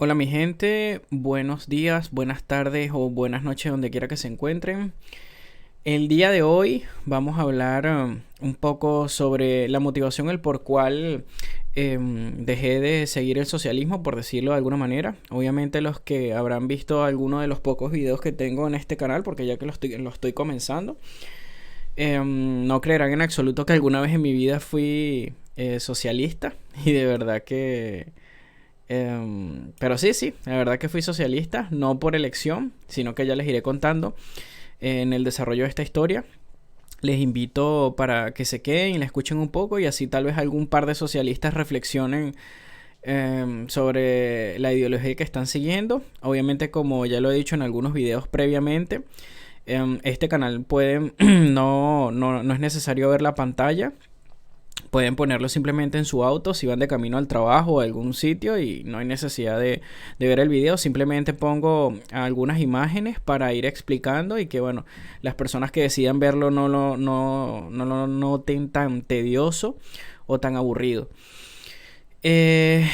Hola mi gente, buenos días, buenas tardes o buenas noches donde quiera que se encuentren. El día de hoy vamos a hablar un poco sobre la motivación, el por cual dejé de seguir el socialismo, por decirlo de alguna manera. Obviamente los que habrán visto alguno de los pocos videos que tengo en este canal, porque ya que lo estoy comenzando, no creerán en absoluto que alguna vez en mi vida fui socialista y de verdad que... pero sí, la verdad que fui socialista, no por elección, sino que ya les iré contando en el desarrollo de esta historia. Les invito para que se queden y la escuchen un poco y así tal vez algún par de socialistas reflexionen sobre la ideología que están siguiendo. Obviamente, como ya lo he dicho en algunos videos previamente, este canal puede, no es necesario ver la pantalla. Pueden ponerlo simplemente en su auto si van de camino al trabajo o a algún sitio y no hay necesidad de ver el video. Simplemente pongo algunas imágenes para ir explicando y que bueno, las personas que decidan verlo no lo noten tan tedioso o tan aburrido. Eh,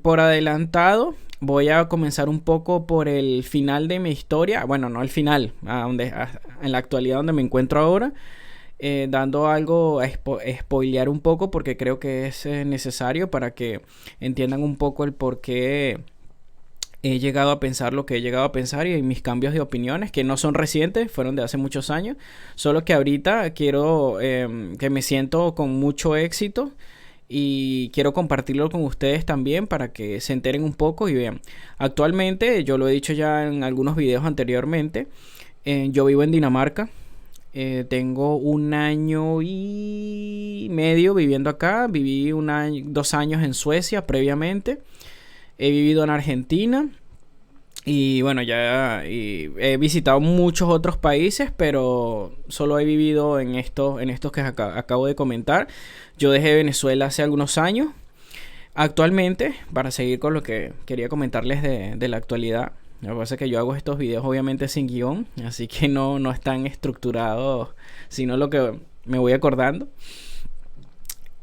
por adelantado, voy a comenzar un poco por el final de mi historia. Bueno, no el final, en la actualidad donde me encuentro ahora, dando algo a spoilear un poco porque creo que es necesario para que entiendan un poco el por qué he llegado a pensar lo que he llegado a pensar y mis cambios de opiniones que no son recientes, fueron de hace muchos años, solo que ahorita quiero que me siento con mucho éxito y quiero compartirlo con ustedes también para que se enteren un poco y vean. Actualmente, yo lo he dicho ya en algunos videos anteriormente, yo vivo en Dinamarca. Tengo un año y medio viviendo acá. Viví 2 años en Suecia previamente. He vivido en Argentina. Y bueno, he visitado muchos otros países, pero solo he vivido en estos que acabo de comentar. Yo dejé Venezuela hace algunos años. Actualmente, para seguir con lo que quería comentarles de la actualidad, lo que pasa es que yo hago estos videos obviamente sin guión, así que no están estructurados, sino lo que me voy acordando.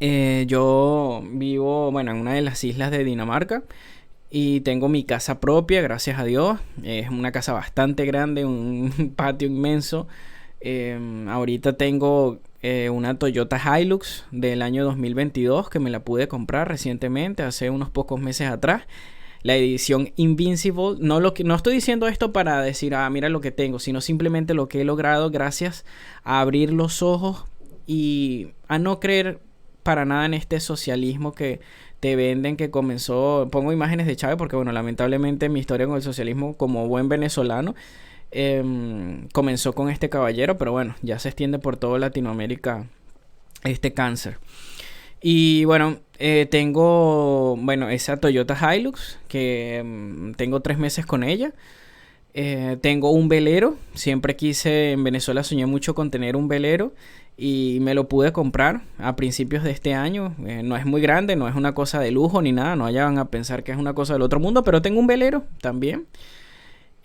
Yo vivo, bueno, en una de las islas de Dinamarca y tengo mi casa propia, gracias a Dios. Es una casa bastante grande, un patio inmenso. Ahorita tengo una Toyota Hilux del año 2022 que me la pude comprar recientemente, hace unos pocos meses atrás. La edición Invincible. No estoy diciendo esto para decir, mira lo que tengo, sino simplemente lo que he logrado gracias a abrir los ojos y a no creer para nada en este socialismo que te venden, que comenzó. Pongo imágenes de Chávez porque, bueno, lamentablemente mi historia con el socialismo como buen venezolano comenzó con este caballero, pero bueno, ya se extiende por toda Latinoamérica este cáncer. Y bueno, tengo, bueno, esa Toyota Hilux que tengo 3 meses con ella. Tengo un velero. Siempre quise, en Venezuela soñé mucho con tener un velero y me lo pude comprar a principios de este año. No es muy grande, no es una cosa de lujo ni nada, no vayan a pensar que es una cosa del otro mundo, pero tengo un velero también.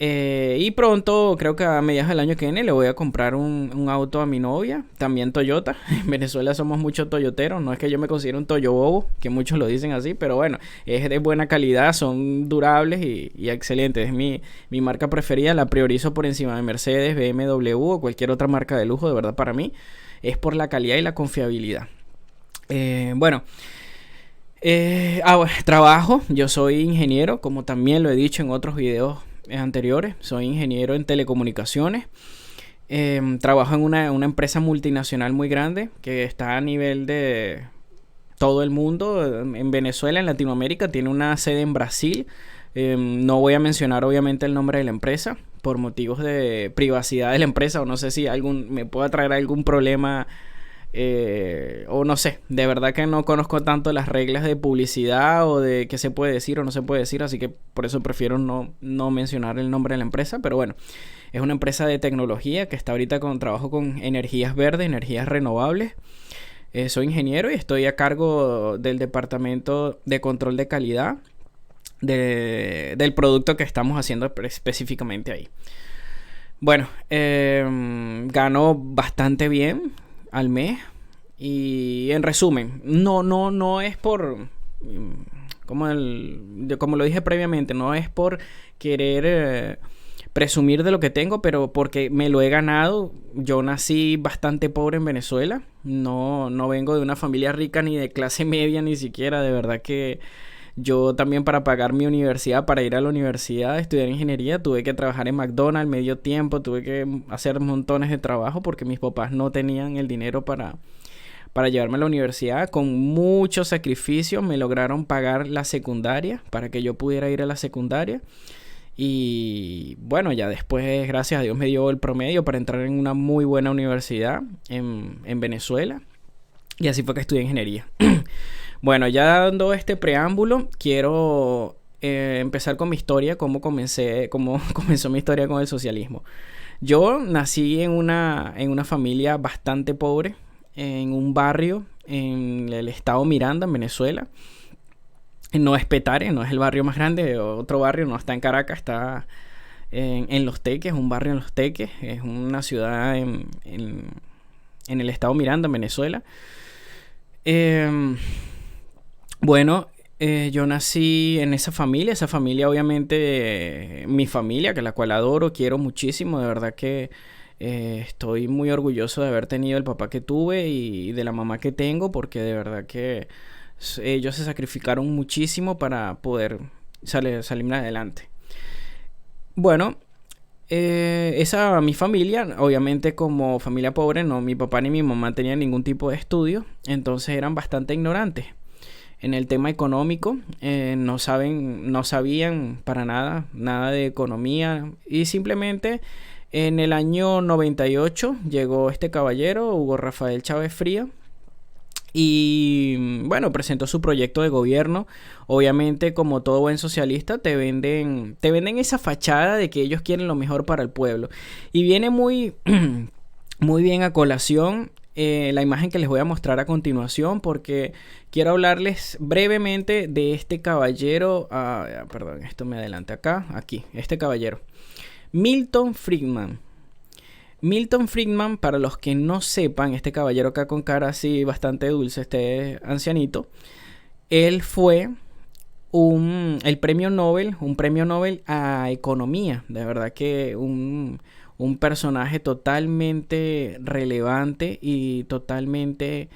Y pronto, creo que a mediados del año que viene, le voy a comprar un auto a mi novia, también Toyota. En Venezuela somos muchos toyoteros, no es que yo me considere un toyobobo, que muchos lo dicen así, pero bueno, es de buena calidad, son durables y excelentes. Es mi marca preferida, la priorizo por encima de Mercedes, BMW o cualquier otra marca de lujo, de verdad para mí. Es por la calidad y la confiabilidad. Bueno. Trabajo, yo soy ingeniero, como también lo he dicho en otros videos anteriores, soy ingeniero en telecomunicaciones. Trabajo en una empresa multinacional muy grande que está a nivel de todo el mundo. En Venezuela, en Latinoamérica, tiene una sede en Brasil. No voy a mencionar obviamente el nombre de la empresa por motivos de privacidad de la empresa, o no sé si me pueda traer algún problema, o no sé, de verdad que no conozco tanto las reglas de publicidad o de qué se puede decir o no se puede decir, así que por eso prefiero no mencionar el nombre de la empresa. Pero bueno, es una empresa de tecnología que está ahorita trabajo con energías verdes, energías renovables. Soy ingeniero y estoy a cargo del departamento de control de calidad del producto que estamos haciendo específicamente ahí. Bueno, gano bastante bien al mes. Y en resumen, no es por como lo dije previamente, no es por querer presumir de lo que tengo, pero porque me lo he ganado. Yo nací bastante pobre en Venezuela. No vengo de una familia rica ni de clase media ni siquiera. De verdad que yo también, para pagar mi universidad, para ir a la universidad a estudiar ingeniería, tuve que trabajar en McDonald's medio tiempo, tuve que hacer montones de trabajo porque mis papás no tenían el dinero para llevarme a la universidad. Con mucho sacrificio me lograron pagar la secundaria para que yo pudiera ir a la secundaria. Y bueno, ya después, gracias a Dios, me dio el promedio para entrar en una muy buena universidad en Venezuela. Y así fue que estudié ingeniería. Bueno, ya dando este preámbulo, quiero empezar con mi historia, cómo comenzó mi historia con el socialismo. Yo nací en una familia bastante pobre, en un barrio en el estado Miranda, en Venezuela. No es Petare, no es el barrio más grande, otro barrio, no está en Caracas, está en Los Teques, un barrio en Los Teques, es una ciudad en el estado Miranda, en Venezuela. Bueno, yo nací en esa familia obviamente, mi familia, que la cual adoro, quiero muchísimo, de verdad que estoy muy orgulloso de haber tenido el papá que tuve y de la mamá que tengo, porque de verdad que ellos se sacrificaron muchísimo para poder salir adelante. Bueno, mi familia, obviamente como familia pobre, no, mi papá ni mi mamá tenían ningún tipo de estudio, entonces eran bastante ignorantes en el tema económico. No sabían para nada de economía, y simplemente en el año 98 llegó este caballero, Hugo Rafael Chávez Frías, y bueno, presentó su proyecto de gobierno. Obviamente, como todo buen socialista, te venden esa fachada de que ellos quieren lo mejor para el pueblo. Y viene muy, muy bien a colación la imagen que les voy a mostrar a continuación, porque quiero hablarles brevemente de este caballero. Perdón, esto me adelanta aquí, este caballero. Milton Friedman. Milton Friedman, para los que no sepan, este caballero acá con cara así bastante dulce, este ancianito, él fue un premio Nobel a economía. De verdad que un personaje totalmente relevante y totalmente,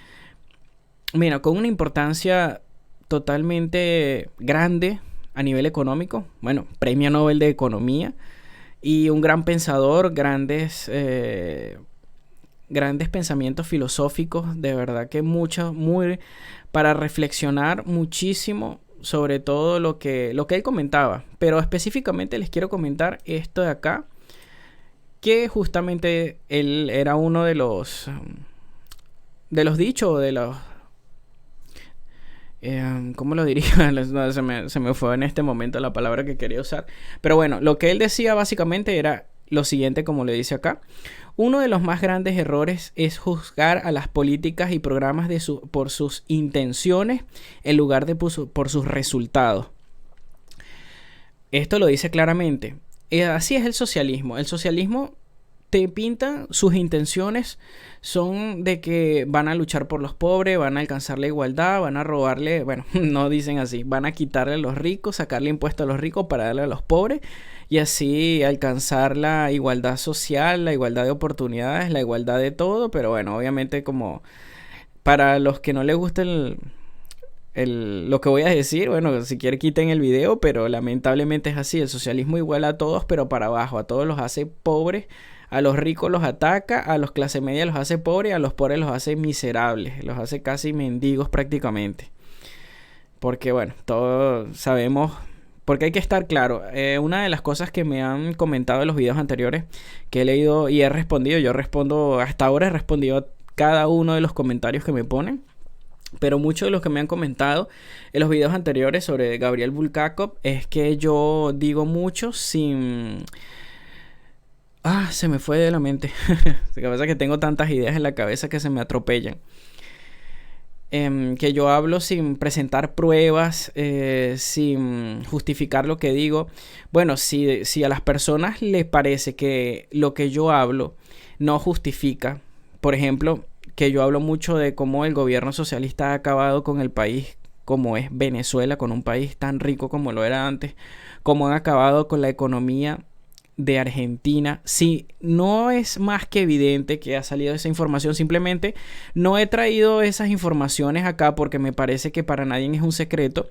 mira, con una importancia totalmente grande a nivel económico. Bueno, premio Nobel de economía. Y un gran pensador, grandes pensamientos filosóficos, de verdad que muy para reflexionar muchísimo sobre todo lo que él comentaba. Pero específicamente les quiero comentar esto de acá, que justamente él era uno de los dichos, de los... ¿cómo lo diría? Se me fue en este momento la palabra que quería usar. Pero bueno, lo que él decía básicamente era lo siguiente, como le dice acá. Uno de los más grandes errores es juzgar a las políticas y programas por sus intenciones en lugar de por sus resultados. Esto lo dice claramente. Así es el socialismo. El socialismo te pinta, sus intenciones son de que van a luchar por los pobres, van a alcanzar la igualdad, van a robarle, bueno, no dicen así, van a quitarle a los ricos, sacarle impuestos a los ricos para darle a los pobres, y así alcanzar la igualdad social, la igualdad de oportunidades, la igualdad de todo. Pero bueno, obviamente, como para los que no les gusta lo que voy a decir, bueno, si quieren quiten el video, pero lamentablemente es así. El socialismo iguala a todos, pero para abajo, a todos los hace pobres. A los ricos los ataca, a los clase media los hace pobres, a los pobres los hace miserables, los hace casi mendigos prácticamente. Porque bueno, todos sabemos, porque hay que estar claro. Una de las cosas que me han comentado en los videos anteriores, que he leído y he respondido, hasta ahora he respondido a cada uno de los comentarios que me ponen. Pero muchos de los que me han comentado en los videos anteriores sobre Gabriel Bulgakov es que yo digo mucho sin... se me fue de la mente. Lo que pasa es que tengo tantas ideas en la cabeza que se me atropellan. Que yo hablo sin presentar pruebas, sin justificar lo que digo. Bueno, si a las personas les parece que lo que yo hablo no justifica, por ejemplo, que yo hablo mucho de cómo el gobierno socialista ha acabado con el país como es Venezuela, con un país tan rico como lo era antes, cómo han acabado con la economía de Argentina. Sí, no es más que evidente que ha salido esa información. Simplemente no he traído esas informaciones acá porque me parece que para nadie es un secreto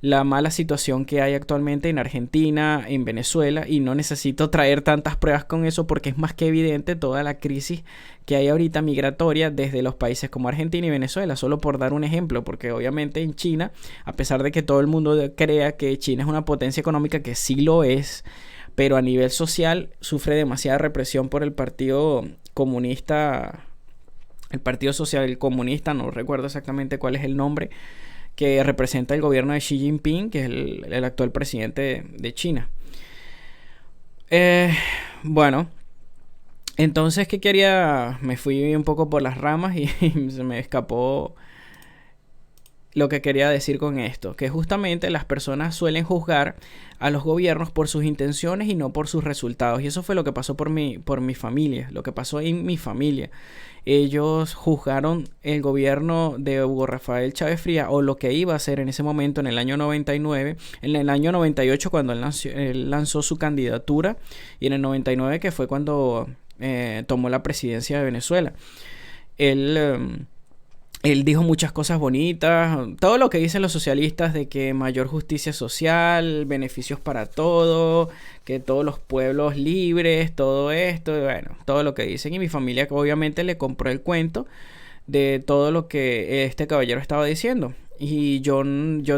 la mala situación que hay actualmente en Argentina, en Venezuela, y no necesito traer tantas pruebas con eso porque es más que evidente toda la crisis que hay ahorita migratoria desde los países como Argentina y Venezuela, solo por dar un ejemplo, porque obviamente en China, a pesar de que todo el mundo crea que China es una potencia económica, que sí lo es, pero a nivel social sufre demasiada represión por el Partido Comunista, el Partido Social Comunista, no recuerdo exactamente cuál es el nombre, que representa el gobierno de Xi Jinping, que es el actual presidente de China. Bueno, entonces, ¿qué quería? Me fui un poco por las ramas y se me escapó lo que quería decir con esto, que justamente las personas suelen juzgar a los gobiernos por sus intenciones y no por sus resultados. Y eso fue lo que pasó por mi familia, lo que pasó en mi familia. Ellos juzgaron el gobierno de Hugo Rafael Chávez Frías, o lo que iba a hacer en ese momento, en el año 99, en el año 98 cuando él lanzó su candidatura, y en el 99 que fue cuando tomó la presidencia de Venezuela. Él dijo muchas cosas bonitas, todo lo que dicen los socialistas de que mayor justicia social, beneficios para todos, que todos los pueblos libres, todo esto, y bueno, todo lo que dicen. Y mi familia obviamente le compró el cuento de todo lo que este caballero estaba diciendo. Y yo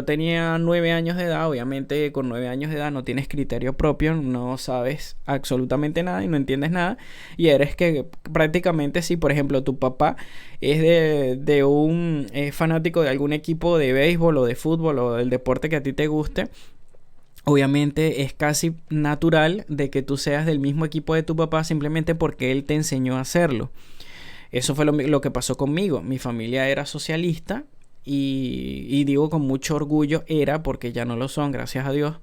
tenía 9 años de edad. Obviamente con 9 años de edad no tienes criterio propio, no sabes absolutamente nada y no entiendes nada. Y eres que prácticamente, si por ejemplo tu papá es de un fanático de algún equipo de béisbol o de fútbol o del deporte que a ti te guste, obviamente es casi natural de que tú seas del mismo equipo de tu papá simplemente porque él te enseñó a hacerlo. Eso fue lo que pasó conmigo. Mi familia era socialista. Y digo con mucho orgullo era, porque ya no lo son, gracias a Dios.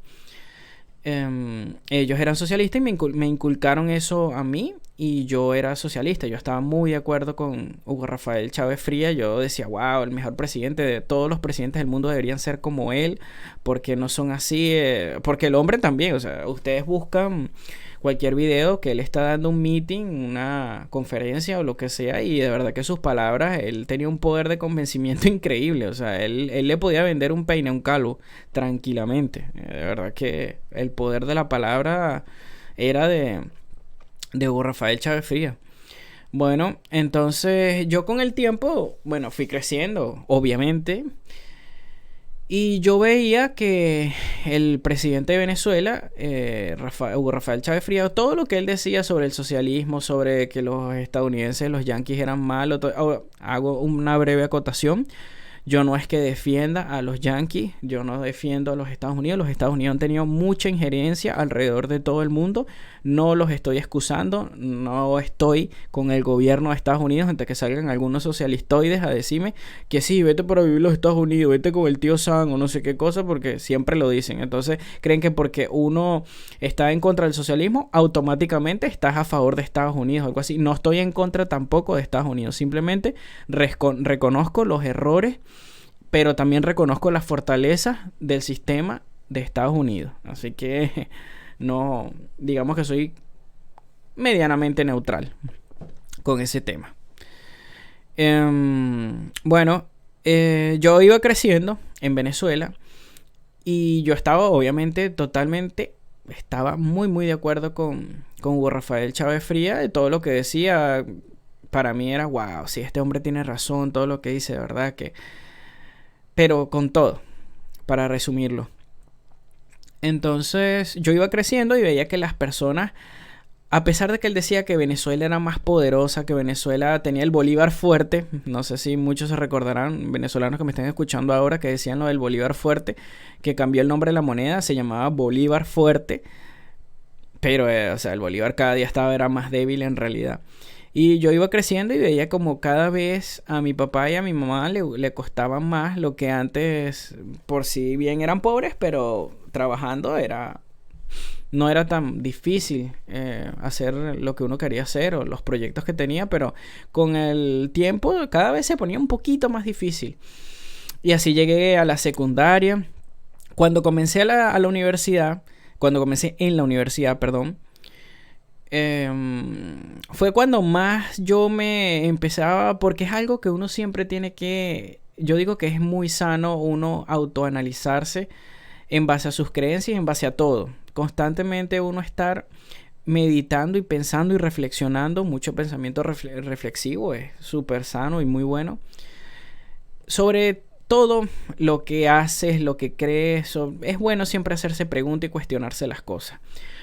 Ellos eran socialistas y me inculcaron eso a mí, y yo era socialista. Yo estaba muy de acuerdo con Hugo Rafael Chávez Frías. Yo decía, wow, el mejor presidente, de todos los presidentes del mundo deberían ser como él, porque no son así, porque el hombre también, o sea, ustedes buscan cualquier video que él está dando un meeting, una conferencia o lo que sea, y de verdad que sus palabras, él tenía un poder de convencimiento increíble. O sea, él le podía vender un peine a un calvo tranquilamente. De verdad que el poder de la palabra era de Hugo Rafael Chávez Frías. Bueno, entonces yo con el tiempo, bueno, fui creciendo, obviamente. Y yo veía que el presidente de Venezuela, Hugo Rafael Chávez Frías, todo lo que él decía sobre el socialismo, sobre que los estadounidenses, los yanquis eran malos, hago una breve acotación. Yo no es que defienda a los yanquis, yo no defiendo a los Estados Unidos. Los Estados Unidos han tenido mucha injerencia alrededor de todo el mundo. No los estoy excusando, no estoy con el gobierno de Estados Unidos antes que salgan algunos socialistoides a decirme que sí, vete para vivir en los Estados Unidos, vete con el tío Sam o no sé qué cosa, porque siempre lo dicen. Entonces creen que porque uno está en contra del socialismo, automáticamente estás a favor de Estados Unidos o algo así. No estoy en contra tampoco de Estados Unidos, simplemente reconozco los errores, pero también reconozco las fortalezas del sistema de Estados Unidos. Así que no, digamos que soy medianamente neutral con ese tema. Bueno, yo iba creciendo en Venezuela y yo estaba obviamente estaba muy de acuerdo con Hugo Rafael Chávez Frías. De todo lo que decía, para mí era wow, si este hombre tiene razón, todo lo que dice, de verdad que... Pero con todo, para resumirlo. Entonces yo iba creciendo y veía que las personas, a pesar de que él decía que Venezuela era más poderosa, que Venezuela tenía el Bolívar fuerte, no sé si muchos se recordarán, venezolanos que me están escuchando ahora, que decían lo del Bolívar fuerte, que cambió el nombre de la moneda, se llamaba Bolívar fuerte, pero o sea, el Bolívar cada día era más débil en realidad. Y yo iba creciendo y veía como cada vez a mi papá y a mi mamá le costaba más lo que antes, por si bien eran pobres, pero trabajando no era tan difícil hacer lo que uno quería hacer o los proyectos que tenía, pero con el tiempo cada vez se ponía un poquito más difícil. Y así llegué a la secundaria. Cuando comencé a la universidad, cuando comencé en la universidad, perdón, fue cuando más yo me empezaba, porque es algo que uno siempre tiene que, yo digo que es muy sano uno autoanalizarse en base a sus creencias, en base a todo. Constantemente uno estar meditando y pensando y reflexionando, mucho pensamiento reflexivo, es súper sano y muy bueno. Sobre todo lo que haces, lo que crees, es bueno siempre hacerse preguntas y cuestionarse las cosas.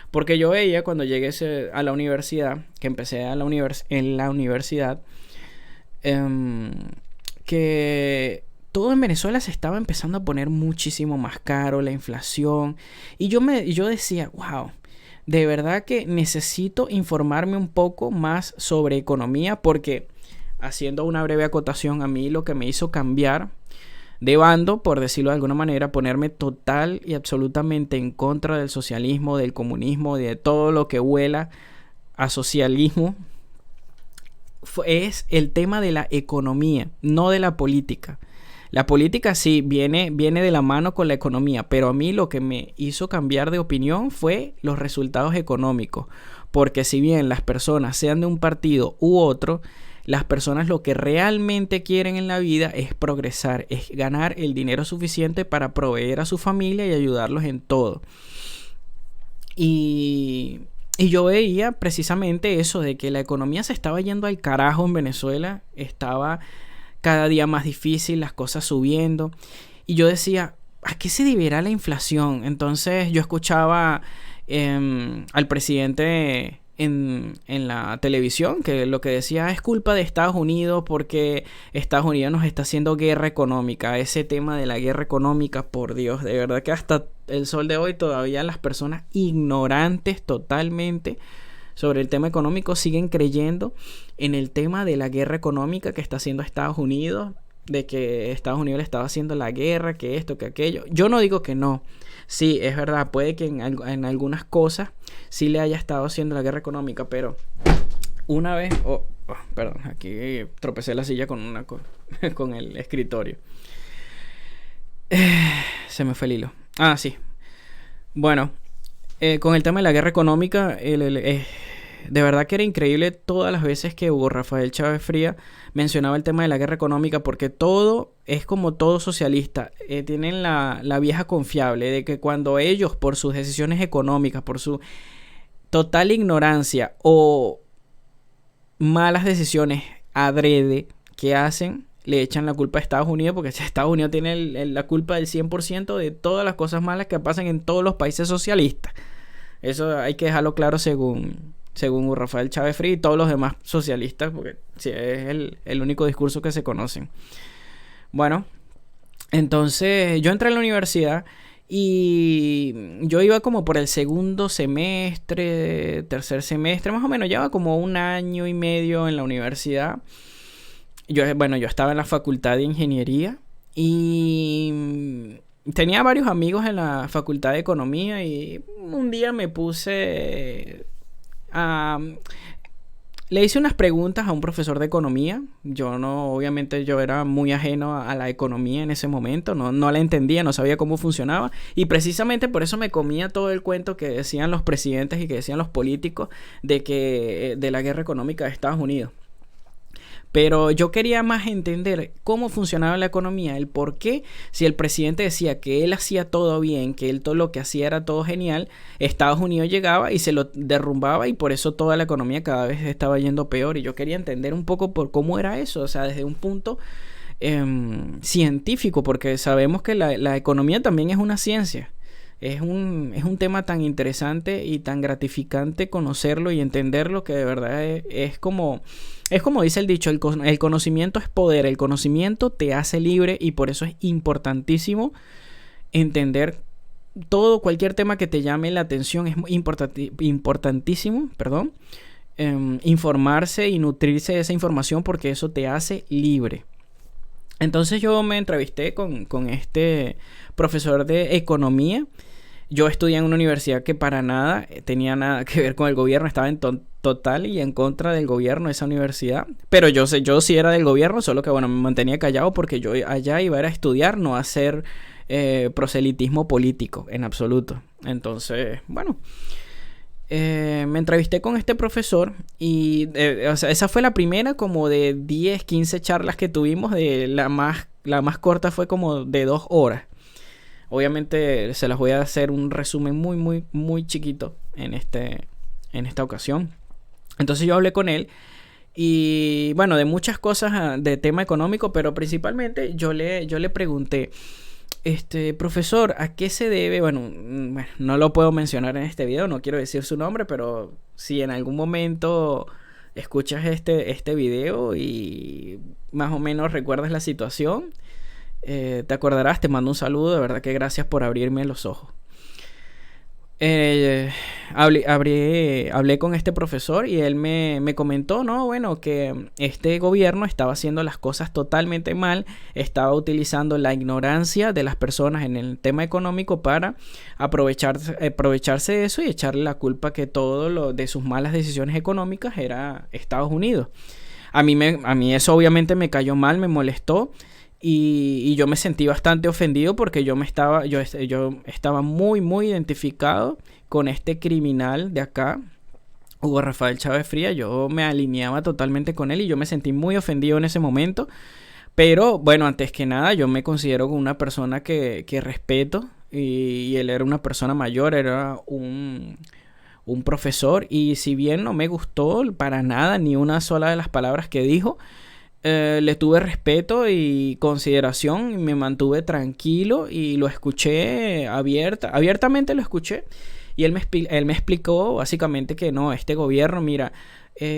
Porque yo veía cuando llegué a la universidad, que empecé en la universidad, que todo en Venezuela se estaba empezando a poner muchísimo más caro, la inflación. Y yo decía, wow, de verdad que necesito informarme un poco más sobre economía, porque haciendo una breve acotación, a mí lo que me hizo cambiar de bando, por decirlo de alguna manera, ponerme total y absolutamente en contra del socialismo, del comunismo, de todo lo que huela a socialismo, es el tema de la economía, no de la política. La política sí viene de la mano con la economía, pero a mí lo que me hizo cambiar de opinión fue los resultados económicos. Porque si bien las personas sean de un partido u otro, las personas lo que realmente quieren en la vida es progresar, es ganar el dinero suficiente para proveer a su familia y ayudarlos en todo. Y yo veía precisamente eso, de que la economía se estaba yendo al carajo en Venezuela, estaba cada día más difícil, las cosas subiendo. Y yo decía, ¿a qué se deberá la inflación? Entonces yo escuchaba al presidente en la televisión, que lo que decía es culpa de Estados Unidos porque Estados Unidos nos está haciendo guerra económica. Ese tema de la guerra económica, por Dios, de verdad que hasta el sol de hoy todavía las personas ignorantes totalmente sobre el tema económico siguen creyendo en el tema de la guerra económica que está haciendo Estados Unidos, de que Estados Unidos le estaba haciendo la guerra, que esto, que aquello. Yo no digo que no. Sí, es verdad, puede que en algunas cosas sí le haya estado haciendo la guerra económica, pero una vez... perdón, aquí tropecé la silla con con el escritorio. Se me fue el hilo. Ah, sí. Bueno, con el tema de la guerra económica, de verdad que era increíble todas las veces que Hugo Rafael Chávez Frías mencionaba el tema de la guerra económica, porque todo es como todo socialista. Tienen la vieja confiable de que cuando ellos, por sus decisiones económicas, por su total ignorancia o malas decisiones adrede que hacen, le echan la culpa a Estados Unidos, porque Estados Unidos tiene la culpa del 100% de todas las cosas malas que pasan en todos los países socialistas. Eso hay que dejarlo claro según Rafael Chávez Frías y todos los demás socialistas, porque sí, es el único discurso que se conocen. Bueno, entonces yo entré a la universidad y yo iba como por el segundo semestre, tercer semestre, más o menos, llevaba como un año y medio en la universidad. Yo estaba en la facultad de ingeniería y tenía varios amigos en la facultad de economía, y un día me puse le hice unas preguntas a un profesor de economía. Obviamente yo era muy ajeno a la economía en ese momento, no la entendía, no sabía cómo funcionaba, y precisamente por eso me comía todo el cuento que decían los presidentes y que decían los políticos de la guerra económica de Estados Unidos. Pero yo quería más entender cómo funcionaba la economía, el por qué, si el presidente decía que él hacía todo bien, que él todo lo que hacía era todo genial, Estados Unidos llegaba y se lo derrumbaba, y por eso toda la economía cada vez estaba yendo peor. Y yo quería entender un poco por cómo era eso, o sea, desde un punto científico, porque sabemos que la economía también es una ciencia. Es un tema tan interesante y tan gratificante conocerlo y entenderlo, que de verdad es como dice el dicho, el conocimiento es poder, el conocimiento te hace libre, y por eso es importantísimo entender cualquier tema que te llame la atención. Es importantísimo, informarse y nutrirse de esa información, porque eso te hace libre. Entonces yo me entrevisté con este profesor de economía. Yo estudié en una universidad que para nada tenía nada que ver con el gobierno, estaba en total y en contra del gobierno de esa universidad. Pero yo sí era del gobierno, solo que bueno, me mantenía callado porque yo allá iba a estudiar, no a hacer proselitismo político en absoluto. Entonces, bueno, me entrevisté con este profesor y o sea, esa fue la primera como de 10, 15 charlas que tuvimos. La más corta fue como de 2 horas. Obviamente se las voy a hacer un resumen muy, muy, muy chiquito en esta ocasión. Entonces yo hablé con él y bueno, de muchas cosas de tema económico, pero principalmente yo le pregunté, profesor, ¿a qué se debe? Bueno, no lo puedo mencionar en este video, no quiero decir su nombre, pero si en algún momento escuchas este video y más o menos recuerdas la situación, te acordarás, te mando un saludo, de verdad que gracias por abrirme los ojos. Hablé con este profesor y él me comentó, ¿no? Bueno, que este gobierno estaba haciendo las cosas totalmente mal, estaba utilizando la ignorancia de las personas en el tema económico para aprovecharse de eso y echarle la culpa que todo lo de sus malas decisiones económicas era Estados Unidos. A mí eso obviamente me cayó mal, me molestó. Y yo me sentí bastante ofendido porque yo estaba muy, muy identificado con este criminal de acá, Hugo Rafael Chávez Frías. Yo me alineaba totalmente con él y yo me sentí muy ofendido en ese momento. Pero bueno, antes que nada, yo me considero una persona que respeto y él era una persona mayor, era un profesor. Y si bien no me gustó para nada ni una sola de las palabras que dijo, le tuve respeto y consideración y me mantuve tranquilo y lo escuché abiertamente lo escuché y él me explicó básicamente que no, este gobierno, mira,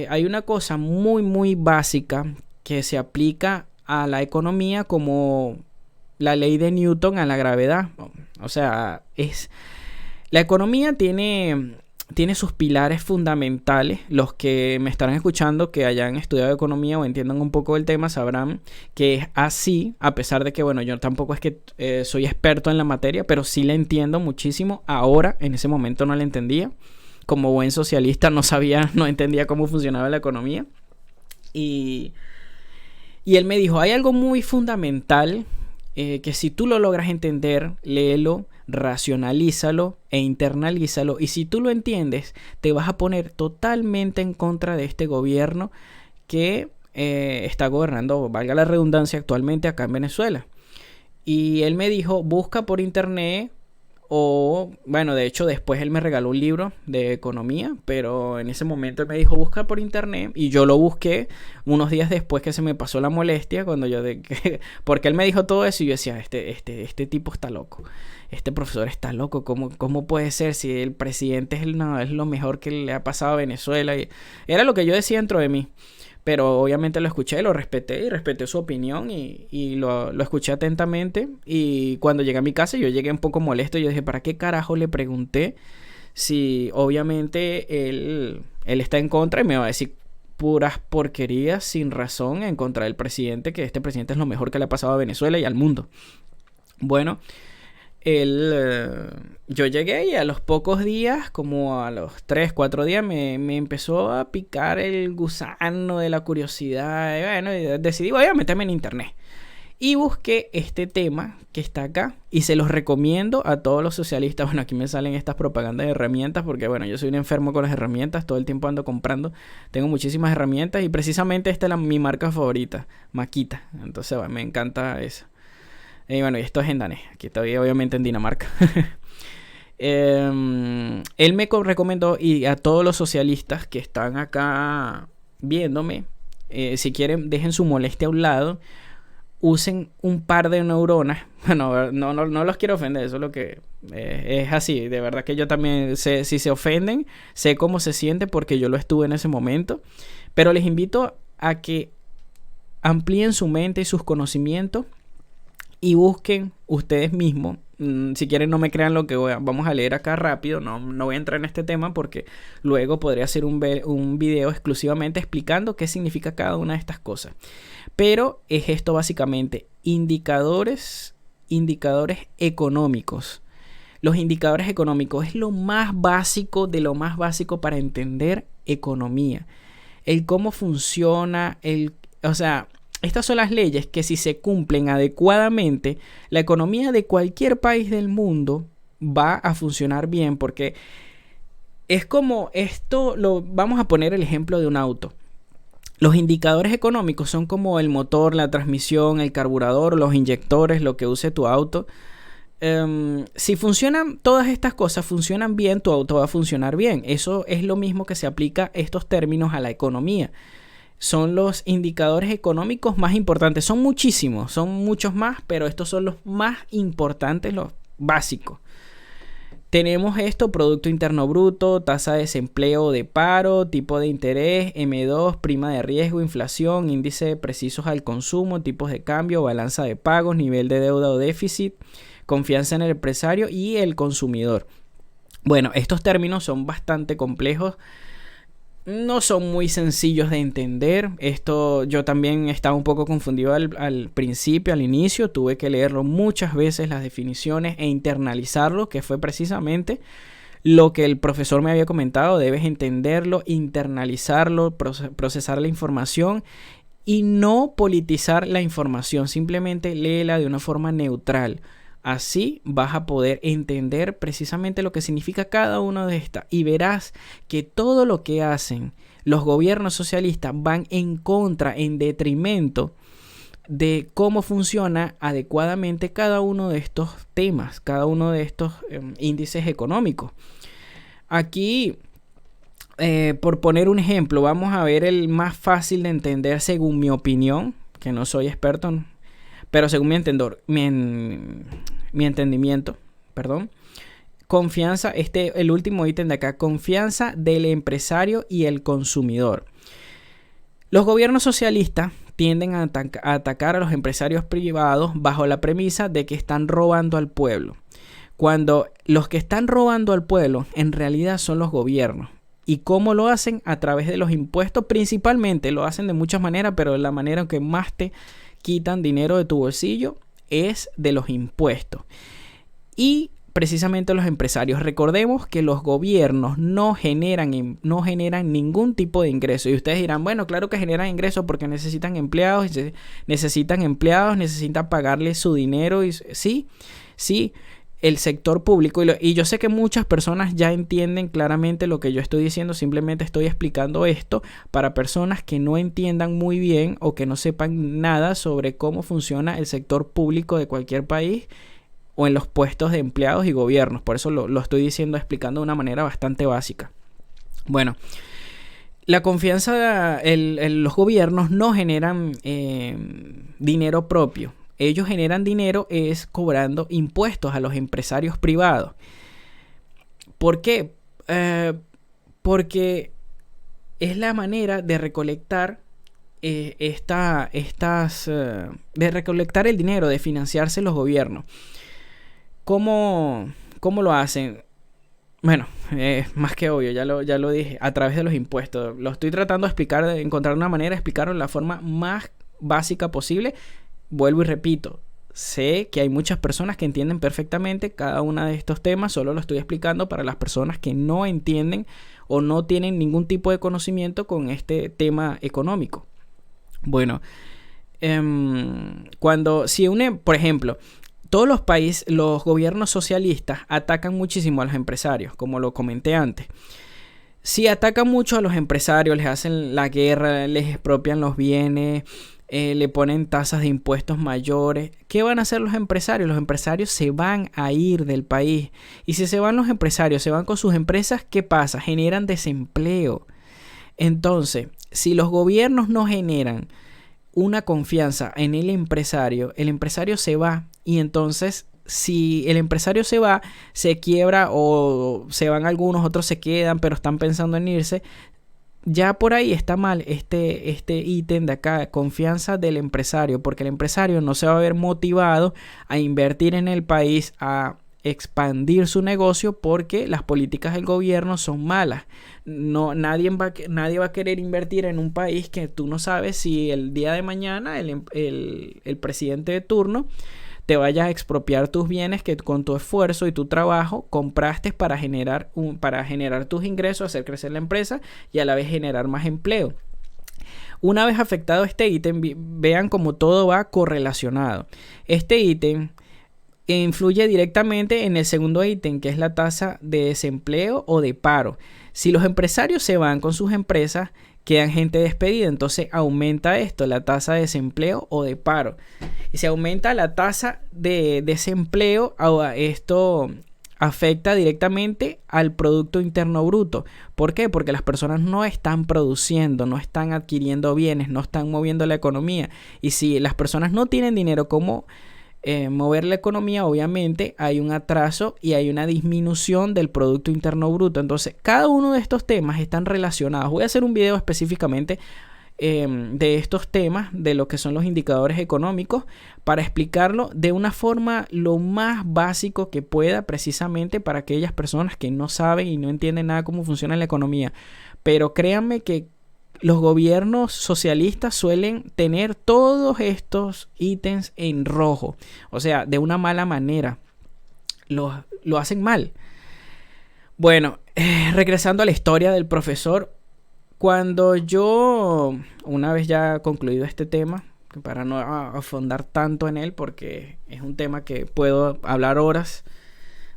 hay una cosa muy muy básica que se aplica a la economía como la ley de Newton a la gravedad. O sea, la economía tiene sus pilares fundamentales. Los que me estarán escuchando que hayan estudiado economía o entiendan un poco del tema sabrán que es así, a pesar de que, bueno, yo tampoco es que soy experto en la materia, pero sí la entiendo muchísimo. Ahora, en ese momento no la entendía. Como buen socialista no entendía cómo funcionaba la economía. Y él me dijo, hay algo muy fundamental que si tú lo logras entender, léelo, racionalízalo e internalízalo, y si tú lo entiendes te vas a poner totalmente en contra de este gobierno que está gobernando, valga la redundancia, actualmente acá en Venezuela. Y él me dijo, busca por internet, o bueno, de hecho después él me regaló un libro de economía, pero en ese momento él me dijo, busca por internet, y yo lo busqué unos días después que se me pasó la molestia, porque él me dijo todo eso y yo decía, este tipo está loco. Este profesor está loco, ¿cómo puede ser si el presidente es lo mejor que le ha pasado a Venezuela? Y era lo que yo decía dentro de mí, pero obviamente lo escuché, lo respeté y respeté su opinión y lo escuché atentamente. Y cuando llegué a mi casa yo llegué un poco molesto, yo dije, ¿para qué carajo le pregunté? Si obviamente él está en contra y me va a decir puras porquerías sin razón en contra del presidente, que este presidente es lo mejor que le ha pasado a Venezuela y al mundo. Bueno, yo llegué y a los pocos días, como a los 3, 4 días, me empezó a picar el gusano de la curiosidad. Y bueno, y decidí, voy a meterme en internet. Y busqué este tema que está acá y se los recomiendo a todos los socialistas. Bueno, aquí me salen estas propagandas de herramientas porque, bueno, yo soy un enfermo con las herramientas. Todo el tiempo ando comprando. Tengo muchísimas herramientas y precisamente esta es mi marca favorita, Makita. Entonces, bueno, me encanta eso. Y bueno, y esto es en danés. Aquí todavía obviamente en Dinamarca. Él me recomendó, y a todos los socialistas que están acá viéndome, si quieren dejen su molestia a un lado, usen un par de neuronas. Bueno, no los quiero ofender, eso es lo que es así. De verdad que yo también sé, si se ofenden, sé cómo se siente porque yo lo estuve en ese momento. Pero les invito a que amplíen su mente y sus conocimientos y busquen ustedes mismos. Si quieren, no me crean lo que vamos a leer acá rápido. No voy a entrar en este tema porque luego podría hacer un video exclusivamente explicando qué significa cada una de estas cosas. Pero es esto básicamente: indicadores económicos. Los indicadores económicos es lo más básico de lo más básico para entender economía. El cómo funciona, o sea, estas son las leyes que si se cumplen adecuadamente, la economía de cualquier país del mundo va a funcionar bien, porque es como esto, vamos a poner el ejemplo de un auto. Los indicadores económicos son como el motor, la transmisión, el carburador, los inyectores, lo que use tu auto. Si funcionan todas estas cosas, funcionan bien, tu auto va a funcionar bien. Eso es lo mismo que se aplica estos términos a la economía. Son los indicadores económicos más importantes. Son muchísimos, son muchos más, pero estos son los más importantes, los básicos. Tenemos esto: Producto Interno Bruto, tasa de desempleo o de paro, tipo de interés, M2, prima de riesgo, inflación, índice precisos al consumo, tipos de cambio, balanza de pagos, nivel de deuda o déficit, confianza en el empresario y el consumidor. Bueno, estos términos son bastante complejos. No son muy sencillos de entender. Esto yo también estaba un poco confundido al principio, al inicio. Tuve que leerlo muchas veces, las definiciones, e internalizarlo, que fue precisamente lo que el profesor me había comentado. Debes entenderlo, internalizarlo, procesar la información y no politizar la información. Simplemente léela de una forma neutral. Así vas a poder entender precisamente lo que significa cada una de estas, y verás que todo lo que hacen los gobiernos socialistas van en contra, en detrimento de cómo funciona adecuadamente cada uno de estos temas, cada uno de estos índices económicos. Aquí, por poner un ejemplo, vamos a ver el más fácil de entender según mi opinión, que no soy experto, pero según mi entendimiento, perdón. Confianza, el último ítem de acá: confianza del empresario y el consumidor. Los gobiernos socialistas tienden a atacar a los empresarios privados bajo la premisa de que están robando al pueblo, cuando los que están robando al pueblo en realidad son los gobiernos. ¿Y cómo lo hacen? A través de los impuestos. Principalmente lo hacen de muchas maneras, pero la manera en que más te quitan dinero de tu bolsillo es de los impuestos. Y precisamente los empresarios. Recordemos que los gobiernos no generan ningún tipo de ingreso. Y ustedes dirán, bueno, claro que generan ingresos porque necesitan empleados, necesitan pagarles su dinero. Y sí, el sector público. Y yo sé que muchas personas ya entienden claramente lo que yo estoy diciendo. Simplemente estoy explicando esto para personas que no entiendan muy bien o que no sepan nada sobre cómo funciona el sector público de cualquier país o en los puestos de empleados y gobiernos. Por eso lo estoy diciendo, explicando de una manera bastante básica. Bueno, la confianza, los gobiernos no generan dinero propio. Ellos generan dinero es cobrando impuestos a los empresarios privados. ¿Por qué? Porque es la manera de recolectar de recolectar el dinero, de financiarse los gobiernos. ¿Cómo lo hacen? Bueno, es más que obvio, ya lo dije, a través de los impuestos. Lo estoy tratando de explicar, de encontrar una manera de explicarlo de la forma más básica posible. Vuelvo y repito, sé que hay muchas personas que entienden perfectamente cada uno de estos temas. Solo lo estoy explicando para las personas que no entienden o no tienen ningún tipo de conocimiento con este tema económico. Bueno, por ejemplo, todos los países, los gobiernos socialistas atacan muchísimo a los empresarios, como lo comenté antes. Si atacan mucho a los empresarios, les hacen la guerra, les expropian los bienes, le ponen tasas de impuestos mayores, ¿qué van a hacer los empresarios? Los empresarios se van a ir del país. Y si se van los empresarios, se van con sus empresas, ¿qué pasa? Generan desempleo. Entonces, si los gobiernos no generan una confianza en el empresario se va. Y entonces, si el empresario se va, se quiebra o se van algunos, otros se quedan, pero están pensando en irse. Ya por ahí está mal este ítem de acá: confianza del empresario, porque el empresario no se va a ver motivado a invertir en el país, a expandir su negocio, porque las políticas del gobierno son malas. Nadie va a querer invertir en un país que tú no sabes si el día de mañana el presidente de turno te vaya a expropiar tus bienes que con tu esfuerzo y tu trabajo compraste para generar tus ingresos, hacer crecer la empresa y a la vez generar más empleo. Una vez afectado este ítem, vean cómo todo va correlacionado. Este ítem influye directamente en el segundo ítem, que es la tasa de desempleo o de paro. Si los empresarios se van con sus empresas, quedan gente despedida, entonces aumenta esto, la tasa de desempleo o de paro. Y si aumenta la tasa de desempleo, esto afecta directamente al Producto Interno Bruto. ¿Por qué? Porque las personas no están produciendo, no están adquiriendo bienes, no están moviendo la economía. Y si las personas no tienen dinero, ¿cómo mover la economía? Obviamente hay un atraso y hay una disminución del Producto Interno Bruto. Entonces, cada uno de estos temas están relacionados. Voy a hacer un video específicamente de estos temas, de lo que son los indicadores económicos, para explicarlo de una forma lo más básico que pueda, precisamente para aquellas personas que no saben y no entienden nada cómo funciona la economía. Pero créanme que los gobiernos socialistas suelen tener todos estos ítems en rojo, o sea, de una mala manera. Lo hacen mal. Bueno, regresando a la historia del profesor, cuando yo, una vez ya concluido este tema, para no afondar tanto en él, porque es un tema que puedo hablar horas,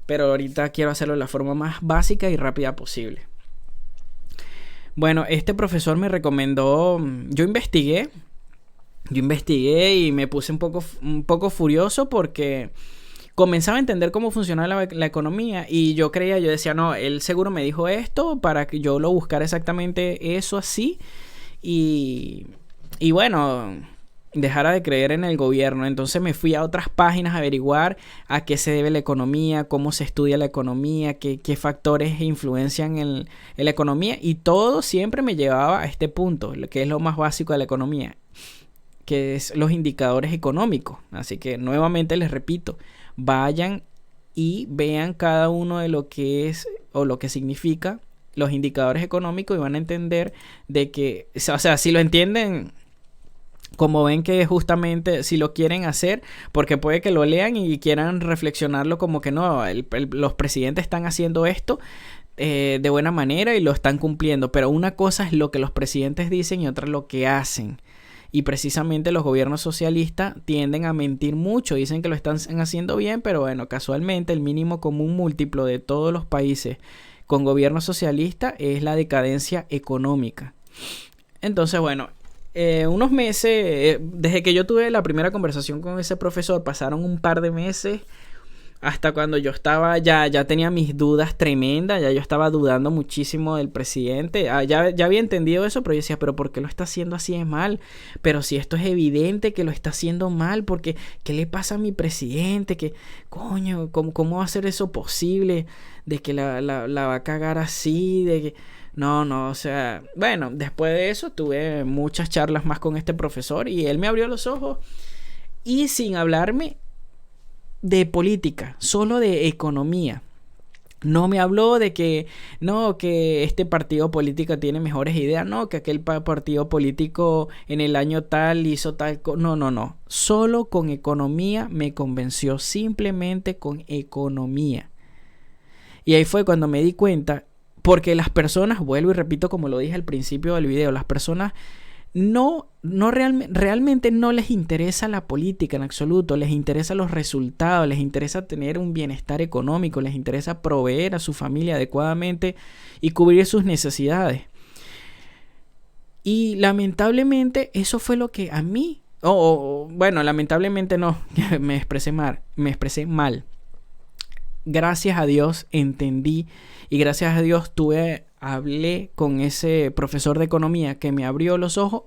pero ahorita quiero hacerlo de la forma más básica y rápida posible. Bueno, este profesor me recomendó, yo investigué y me puse un poco furioso porque comenzaba a entender cómo funcionaba la economía y yo decía, no, él seguro me dijo esto para que yo lo buscara exactamente eso así y bueno, dejara de creer en el gobierno. Entonces me fui a otras páginas a averiguar a qué se debe la economía, cómo se estudia la economía, qué factores influencian en la economía, y todo siempre me llevaba a este punto, que es lo más básico de la economía, que es los indicadores económicos. Así que nuevamente les repito, vayan y vean cada uno de lo que es o lo que significa los indicadores económicos y van a entender de que, o sea, si lo entienden, como ven que justamente si lo quieren hacer, porque puede que lo lean y quieran reflexionarlo como que no, los presidentes están haciendo esto de buena manera y lo están cumpliendo, pero una cosa es lo que los presidentes dicen y otra lo que hacen. Y precisamente los gobiernos socialistas tienden a mentir mucho, dicen que lo están haciendo bien, pero bueno, casualmente el mínimo común múltiplo de todos los países con gobierno socialista es la decadencia económica. Entonces, bueno, unos meses, desde que yo tuve la primera conversación con ese profesor, pasaron un par de meses hasta cuando yo estaba, ya tenía mis dudas tremendas, ya yo estaba dudando muchísimo del presidente, ya había entendido eso, pero yo decía, pero ¿por qué lo está haciendo así de mal? Pero si esto es evidente que lo está haciendo mal, porque ¿qué le pasa a mi presidente? Que, coño, ¿cómo va a ser eso posible? De que la va a cagar así, de que... No, o sea, bueno, después de eso tuve muchas charlas más con este profesor y él me abrió los ojos y sin hablarme de política, solo de economía. No me habló de que no, que este partido político tiene mejores ideas, no, que aquel partido político en el año tal hizo tal no. Solo con economía me convenció, simplemente con economía. Y ahí fue cuando me di cuenta, porque las personas, vuelvo y repito como lo dije al principio del video, las personas realmente no les interesa la política en absoluto, les interesa los resultados, les interesa tener un bienestar económico, les interesa proveer a su familia adecuadamente y cubrir sus necesidades. Y lamentablemente eso fue lo que a mí, bueno, lamentablemente no, me expresé mal. Gracias a Dios entendí y gracias a Dios hablé con ese profesor de economía que me abrió los ojos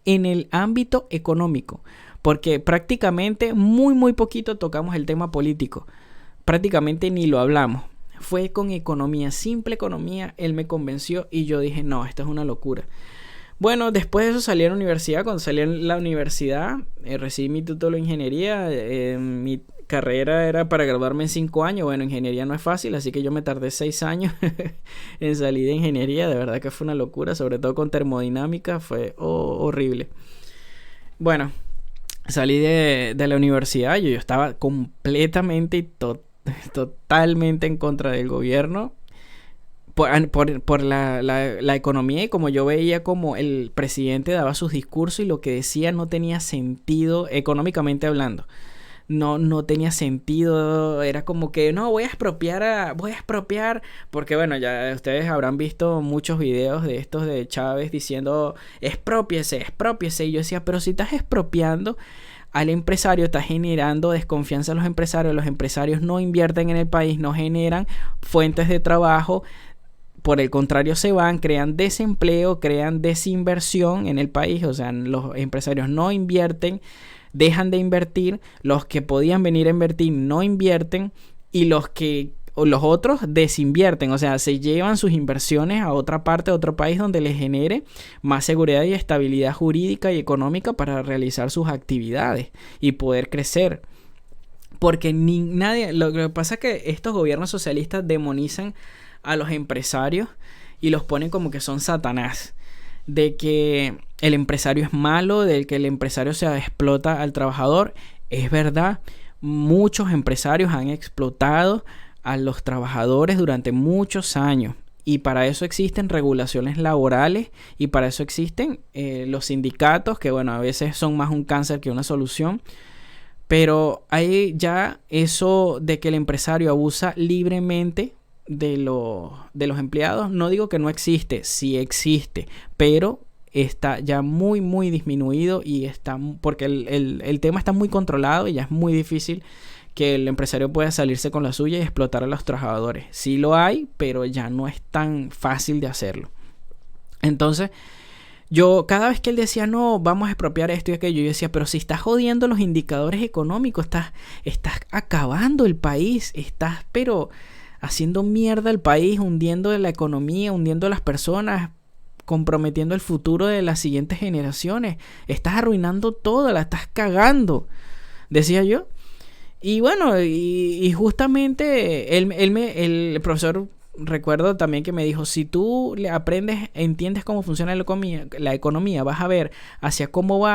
en el ámbito económico, porque prácticamente muy poquito tocamos el tema político, prácticamente ni lo hablamos. Fue con economía, simple economía, él me convenció y yo dije, no, esto es una locura. Bueno, después de eso salí a la universidad. Cuando salí a la universidad recibí mi título de ingeniería. Mi carrera era para graduarme en 5 años. Bueno, ingeniería no es fácil, así que yo me tardé 6 años en salir de ingeniería. De verdad que fue una locura, sobre todo con termodinámica, fue horrible. Bueno, salí de la universidad, yo estaba completamente y totalmente en contra del gobierno por la economía, y como yo veía como el presidente daba sus discursos y lo que decía no tenía sentido económicamente hablando. No tenía sentido, era como que no, voy a expropiar, porque bueno, ya ustedes habrán visto muchos videos de estos de Chávez diciendo expropiese, y yo decía, pero si estás expropiando al empresario, estás generando desconfianza a los empresarios no invierten en el país, no generan fuentes de trabajo, por el contrario se van, crean desempleo, crean desinversión en el país, o sea, los empresarios no invierten, dejan de invertir, los que podían venir a invertir no invierten, y los otros desinvierten, o sea, se llevan sus inversiones a otra parte, a otro país donde les genere más seguridad y estabilidad jurídica y económica para realizar sus actividades y poder crecer. Porque nadie, lo que pasa es que estos gobiernos socialistas demonizan a los empresarios y los ponen como que son Satanás, de que el empresario es malo, de que el empresario se explota al trabajador. Es verdad, muchos empresarios han explotado a los trabajadores durante muchos años, y para eso existen regulaciones laborales, y para eso existen los sindicatos, que bueno, a veces son más un cáncer que una solución. Pero hay ya eso de que el empresario abusa libremente de los empleados. No digo que no existe, sí existe, pero está ya muy muy disminuido, y está porque el tema está muy controlado y ya es muy difícil que el empresario pueda salirse con la suya y explotar a los trabajadores. Sí lo hay, pero ya no es tan fácil de hacerlo. Entonces, yo cada vez que él decía, no, vamos a expropiar esto y aquello, yo decía, pero si estás jodiendo los indicadores económicos, estás acabando el país, estás pero haciendo mierda el país, hundiendo la economía, hundiendo a las personas, comprometiendo el futuro de las siguientes generaciones. Estás arruinando todo, la estás cagando, decía yo. Y bueno, y justamente el profesor, recuerdo también que me dijo, si tú le aprendes, entiendes cómo funciona la economía, vas a ver hacia cómo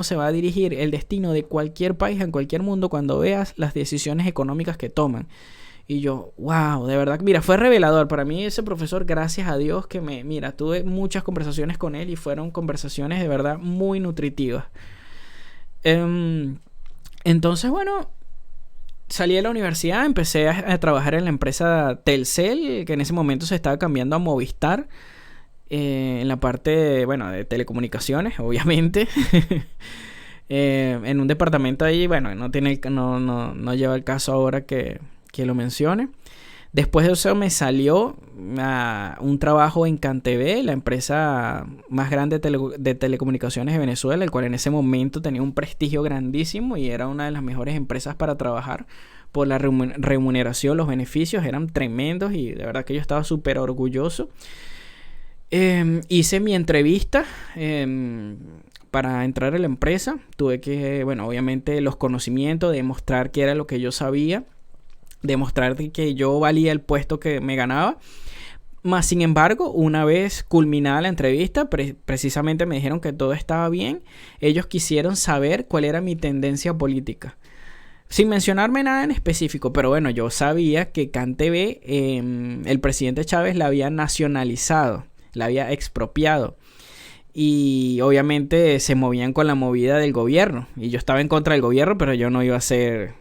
se va a dirigir el destino de cualquier país en cualquier mundo cuando veas las decisiones económicas que toman. Y yo, wow, de verdad, mira, fue revelador para mí ese profesor, gracias a Dios que tuve muchas conversaciones con él y fueron conversaciones de verdad muy nutritivas. Entonces, bueno, salí de la universidad, empecé a trabajar en la empresa Telcel, que en ese momento se estaba cambiando a Movistar, en la parte, bueno, de telecomunicaciones, obviamente. En un departamento ahí, bueno, no lleva el caso ahora que lo mencione. Después de eso me salió un trabajo en CanTV, la empresa más grande de telecomunicaciones de Venezuela, el cual en ese momento tenía un prestigio grandísimo y era una de las mejores empresas para trabajar por la remuneración, los beneficios eran tremendos y de verdad que yo estaba súper orgulloso. Hice mi entrevista para entrar a la empresa. Tuve que, bueno, obviamente los conocimientos, demostrar que era lo que yo sabía, demostrar que yo valía el puesto que me ganaba. Más sin embargo, una vez culminada la entrevista, precisamente me dijeron que todo estaba bien. Ellos quisieron saber cuál era mi tendencia política, sin mencionarme nada en específico, pero bueno, yo sabía que CanTV, el presidente Chávez la había nacionalizado, la había expropiado. Y obviamente se movían con la movida del gobierno. Y yo estaba en contra del gobierno, pero yo no iba a ser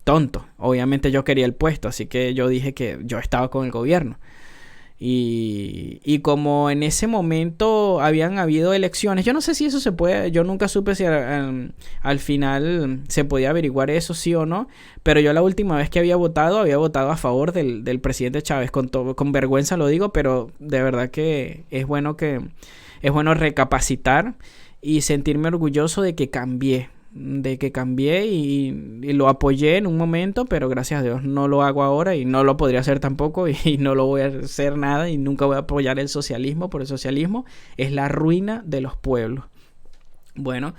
tonto. Obviamente yo quería el puesto, así que yo dije que yo estaba con el gobierno. Y como en ese momento habían habido elecciones, yo no sé si eso se puede, yo nunca supe si al final se podía averiguar eso sí o no, pero yo la última vez que había votado a favor del presidente Chávez, con vergüenza lo digo, pero de verdad que es bueno recapacitar y sentirme orgulloso de que cambié y lo apoyé en un momento, pero gracias a Dios no lo hago ahora y no lo podría hacer tampoco y no lo voy a hacer nada y nunca voy a apoyar el socialismo, porque el socialismo es la ruina de los pueblos. Bueno,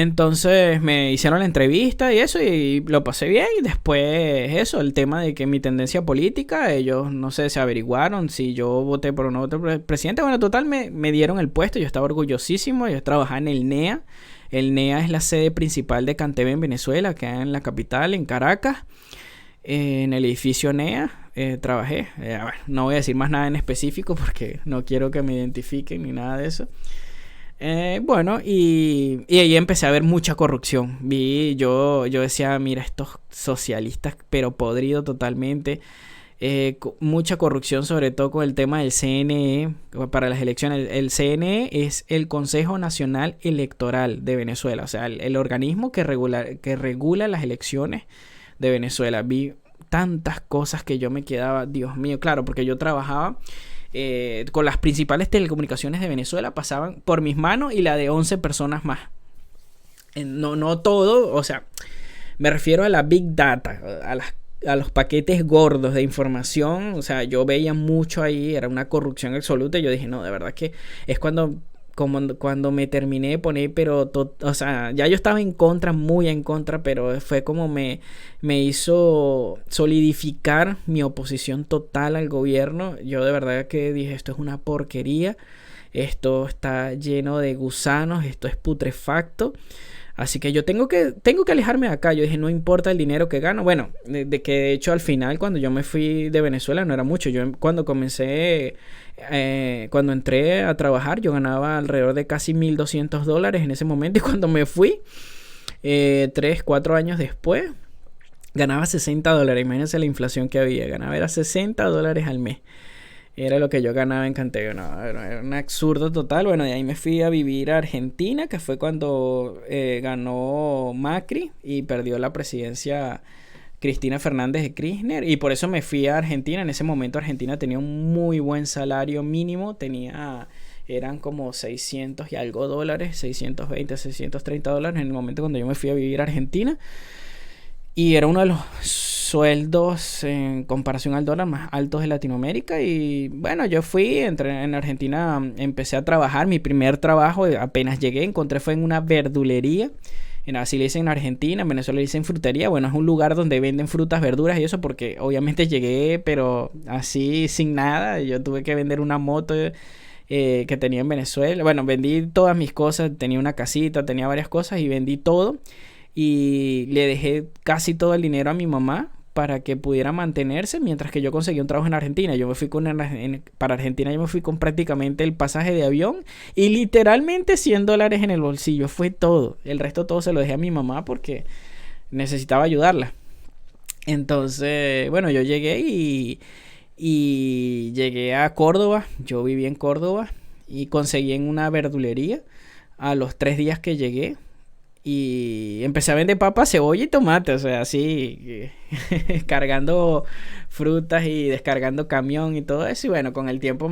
Entonces me hicieron la entrevista y eso, y lo pasé bien. Y después eso, el tema de que mi tendencia política, ellos no sé, se averiguaron si yo voté por un otro presidente. Bueno, total, me dieron el puesto, yo estaba orgullosísimo, yo trabajaba en el NEA. El NEA es la sede principal de Cantv en Venezuela, que en la capital, en Caracas. En el edificio NEA trabajé. Bueno, no voy a decir más nada en específico porque no quiero que me identifiquen ni nada de eso. Bueno, y ahí empecé a ver mucha corrupción. Yo decía, mira, estos socialistas, pero podrido totalmente. Mucha corrupción, sobre todo con el tema del CNE para las elecciones. El CNE es el Consejo Nacional Electoral de Venezuela, o sea, el organismo que regula las elecciones de Venezuela. Vi tantas cosas que yo me quedaba, Dios mío, claro, porque yo trabajaba con las principales telecomunicaciones de Venezuela, pasaban por mis manos y la de 11 personas más. No todo, o sea, me refiero a la Big Data, a los paquetes gordos de información. O sea, yo veía mucho ahí, era una corrupción absoluta. Y yo dije, no, de verdad que es cuando me terminé de poner, pero o sea, ya yo estaba en contra, muy en contra, pero fue como me hizo solidificar mi oposición total al gobierno. Yo de verdad que dije, esto es una porquería, esto está lleno de gusanos, esto es putrefacto. Así que yo tengo que alejarme de acá. Yo dije, no importa el dinero que gano. Bueno, de que de hecho al final cuando yo me fui de Venezuela no era mucho. Yo cuando cuando entré a trabajar, yo ganaba alrededor de casi $1,200 en ese momento. Y cuando me fui, 3, 4 años después, ganaba $60. Imagínense la inflación que había. Ganaba era $60 al mes. Era lo que yo ganaba en Canteo. No, era un absurdo total. Bueno, de ahí me fui a vivir a Argentina, que fue cuando ganó Macri y perdió la presidencia Cristina Fernández de Kirchner. Y por eso me fui a Argentina. En ese momento Argentina tenía un muy buen salario mínimo. Eran como 600 y algo dólares, 620, $630 en el momento cuando yo me fui a vivir a Argentina. Y era uno de los sueldos en comparación al dólar más altos de Latinoamérica. Y bueno, yo entré en Argentina, empecé a trabajar. Mi primer trabajo, apenas llegué, encontré fue en una verdulería. Así le dicen en Argentina, en Venezuela le dicen frutería. Bueno, es un lugar donde venden frutas, verduras y eso, porque obviamente llegué, pero así sin nada. Yo tuve que vender una moto que tenía en Venezuela. Bueno, vendí todas mis cosas, tenía una casita, tenía varias cosas y vendí todo. Y le dejé casi todo el dinero a mi mamá para que pudiera mantenerse mientras que yo conseguí un trabajo en Argentina. Yo me fui para Argentina, yo me fui con prácticamente el pasaje de avión y literalmente $100 en el bolsillo. Fue todo. El resto todo se lo dejé a mi mamá porque necesitaba ayudarla. Entonces, bueno, yo llegué y llegué a Córdoba. Yo viví en Córdoba y conseguí en una verdulería a los 3 días que llegué. Y empecé a vender papas, cebolla y tomate, o sea, así, cargando frutas y descargando camión y todo eso. Y bueno, con el tiempo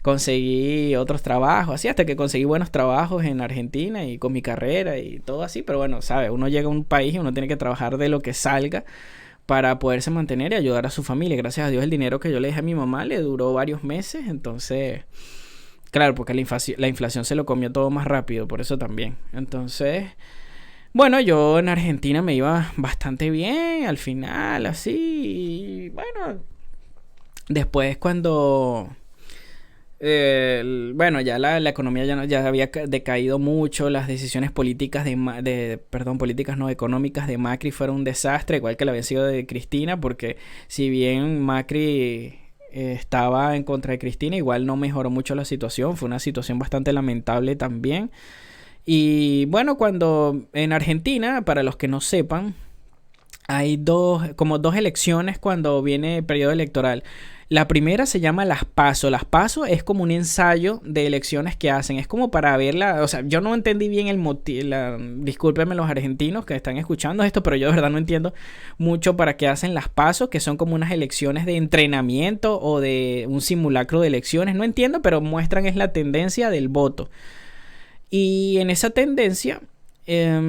conseguí otros trabajos, así, hasta que conseguí buenos trabajos en Argentina y con mi carrera y todo así. Pero bueno, ¿sabes? Uno llega a un país y uno tiene que trabajar de lo que salga para poderse mantener y ayudar a su familia. Gracias a Dios el dinero que yo le dejé a mi mamá le duró varios meses, entonces... Claro, porque la inflación se lo comió todo más rápido, por eso también. Entonces, bueno, yo en Argentina me iba bastante bien al final, así. Y bueno, después cuando... bueno, ya la economía ya había decaído mucho. Las decisiones políticas políticas no económicas de Macri fueron un desastre, igual que la había sido de Cristina, porque si bien Macri... estaba en contra de Cristina, igual no mejoró mucho la situación, fue una situación bastante lamentable también. Y bueno, cuando en Argentina, para los que no sepan, hay como dos elecciones cuando viene el periodo electoral. La primera se llama las PASO. Las PASO es como un ensayo de elecciones que hacen. Es como para verla. O sea, yo no entendí bien el motivo. Discúlpenme los argentinos que están escuchando esto, pero yo de verdad no entiendo mucho para qué hacen las PASO, que son como unas elecciones de entrenamiento o de un simulacro de elecciones. No entiendo, pero muestran es la tendencia del voto. Y en esa tendencia ya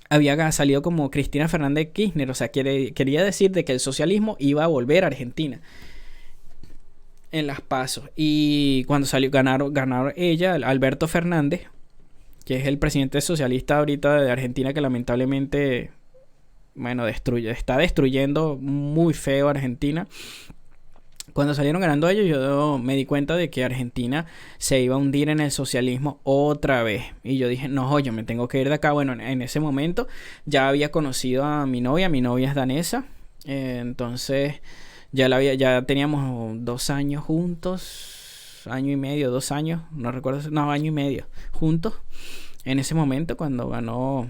había salido como Cristina Fernández de Kirchner, o sea, quería decir de que el socialismo iba a volver a Argentina. en las PASO. Y cuando ganaron ella, Alberto Fernández, que es el presidente socialista ahorita de Argentina, que lamentablemente, bueno, está destruyendo muy feo a Argentina. Cuando salieron ganando ellos, yo me di cuenta de que Argentina se iba a hundir en el socialismo otra vez. Y yo dije, no, yo me tengo que ir de acá. Bueno, en ese momento ya había conocido a mi novia es danesa. Entonces ya teníamos 2 años juntos, año y medio, 2 años, no recuerdo, no, año y medio juntos. En ese momento cuando ganó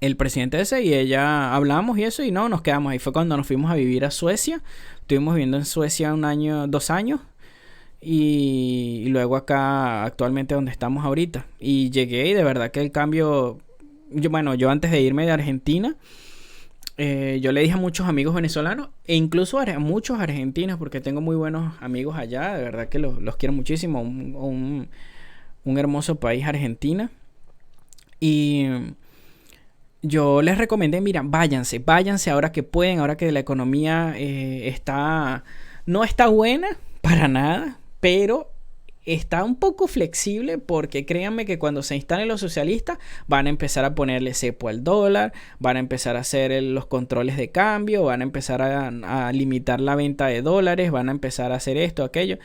el presidente ese y ella hablamos y eso y no, nos quedamos. Ahí fue cuando nos fuimos a vivir a Suecia. Estuvimos viviendo en Suecia 1 año, 2 años. Y luego acá actualmente donde estamos ahorita. Y llegué y de verdad que el cambio... Yo antes de irme de Argentina, yo le dije a muchos amigos venezolanos e incluso a muchos argentinos, porque tengo muy buenos amigos allá. De verdad que los quiero muchísimo. Un hermoso país, Argentina. Y... yo les recomendé, mira, váyanse ahora que pueden, ahora que la economía no está buena para nada, pero está un poco flexible porque créanme que cuando se instalen los socialistas van a empezar a ponerle cepo al dólar, van a empezar a hacer los controles de cambio, van a empezar a limitar la venta de dólares, van a empezar a hacer esto, aquello.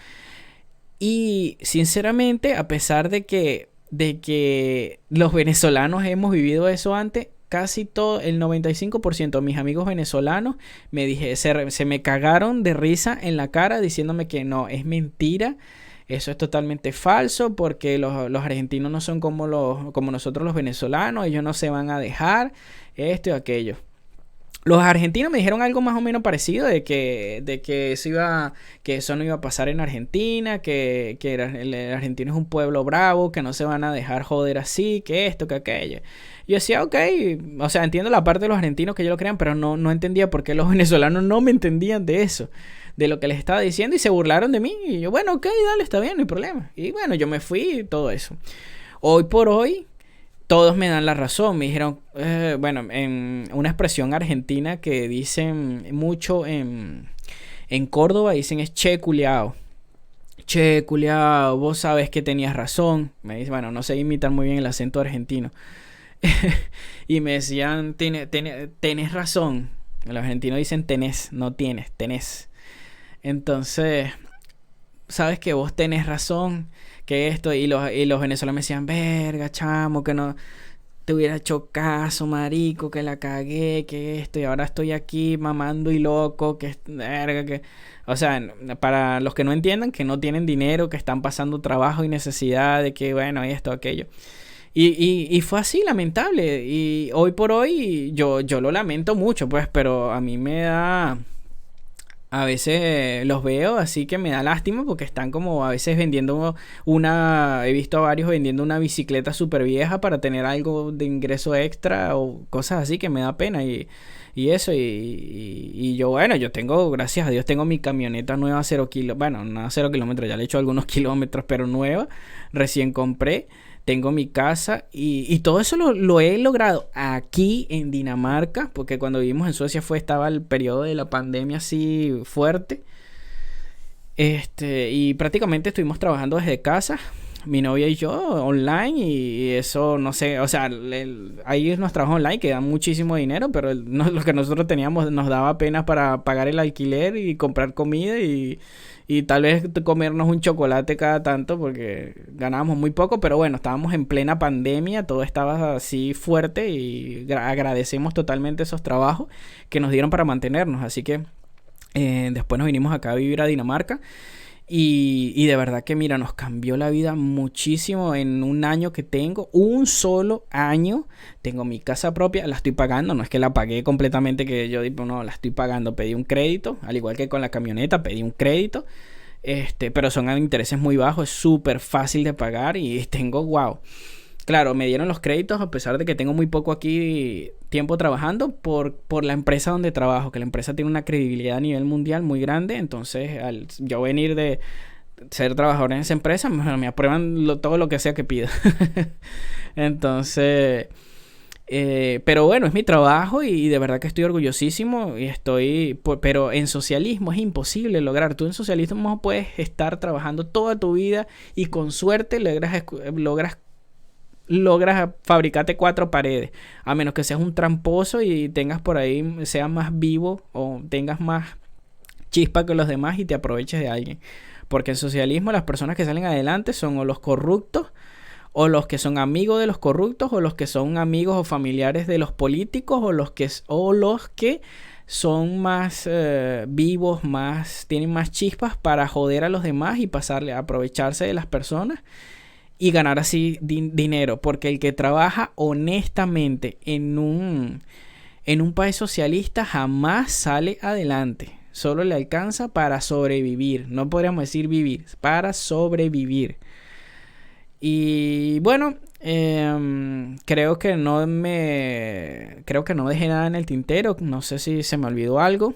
Y sinceramente, a pesar de que los venezolanos hemos vivido eso antes, casi todo, el 95% de mis amigos venezolanos se me cagaron de risa en la cara diciéndome que no, es mentira, eso es totalmente falso porque los argentinos no son como nosotros los venezolanos, ellos no se van a dejar, esto y aquello. Los argentinos me dijeron algo más o menos parecido de que eso no iba a pasar en Argentina, que el argentino es un pueblo bravo, que no se van a dejar joder así, que esto, que aquello. Yo decía, ok, o sea, entiendo la parte de los argentinos que ellos lo crean, pero no entendía por qué los venezolanos no me entendían de eso, de lo que les estaba diciendo y se burlaron de mí. Y yo, bueno, ok, dale, está bien, no hay problema. Y bueno, yo me fui y todo eso. Hoy por hoy... todos me dan la razón. Me dijeron, en una expresión argentina que dicen mucho en Córdoba, dicen es che culiao. Che culiao, vos sabes que tenías razón. Me dice, bueno, no sé imitar muy bien el acento argentino. Y me decían, tenés razón. Los argentinos dicen tenés, no tienes, tenés. Entonces, sabes que vos tenés razón. Que esto, y los venezolanos me decían, verga, chamo, que no te hubiera hecho caso, marico, que la cagué, que esto, y ahora estoy aquí mamando y loco, que verga, que... O sea, para los que no entiendan, que no tienen dinero, que están pasando trabajo y necesidad, de que, bueno, esto, aquello. Y fue así, lamentable. Y hoy por hoy, yo lo lamento mucho, pues, pero a mí me da... A veces los veo así que me da lástima porque están como a veces vendiendo he visto a varios vendiendo una bicicleta súper vieja para tener algo de ingreso extra o cosas así que me da pena y eso y yo bueno, yo tengo, gracias a Dios, tengo mi camioneta nueva 0 kilómetros, bueno, no 0 kilómetros, ya le he hecho algunos kilómetros, pero nueva, recién compré. Tengo mi casa y todo eso lo he logrado aquí en Dinamarca, porque cuando vivimos en Suecia estaba el periodo de la pandemia así fuerte. Y prácticamente estuvimos trabajando desde casa, mi novia y yo, online, y eso, no sé, o sea, ahí nos trabajo online que dan muchísimo dinero, pero lo que nosotros teníamos nos daba pena para pagar el alquiler y comprar comida y tal vez comernos un chocolate cada tanto porque ganábamos muy poco, pero bueno, estábamos en plena pandemia, todo estaba así fuerte y agradecemos totalmente esos trabajos que nos dieron para mantenernos, así que después nos vinimos acá a vivir a Dinamarca y de verdad que mira, nos cambió la vida muchísimo en un año que tengo, un solo año, tengo mi casa propia, la estoy pagando, no es que la pagué completamente, que yo digo, no, la estoy pagando, pedí un crédito, al igual que con la camioneta, pedí un crédito, pero son a intereses muy bajos, es súper fácil de pagar y tengo, wow. Claro, me dieron los créditos a pesar de que tengo muy poco aquí tiempo trabajando por la empresa donde trabajo, que la empresa tiene una credibilidad a nivel mundial muy grande, entonces al yo venir de ser trabajador en esa empresa, me aprueban todo lo que sea que pida. Entonces, Pero bueno, es mi trabajo y de verdad que estoy orgullosísimo y pero en socialismo es imposible lograr. Tú en socialismo puedes estar trabajando toda tu vida y con suerte logras fabricarte 4 paredes. A menos que seas un tramposo y tengas por ahí, seas más vivo o tengas más chispa que los demás y te aproveches de alguien. Porque en socialismo las personas que salen adelante son o los corruptos, o los que son amigos de los corruptos, o los que son amigos o familiares de los políticos, o los que son más vivos, tienen más chispas para joder a los demás y aprovecharse de las personas y ganar así dinero. Porque el que trabaja honestamente en un país socialista jamás sale adelante. Solo le alcanza para sobrevivir. No podríamos decir vivir, para sobrevivir. Y bueno, creo que no dejé nada en el tintero. No sé si se me olvidó algo.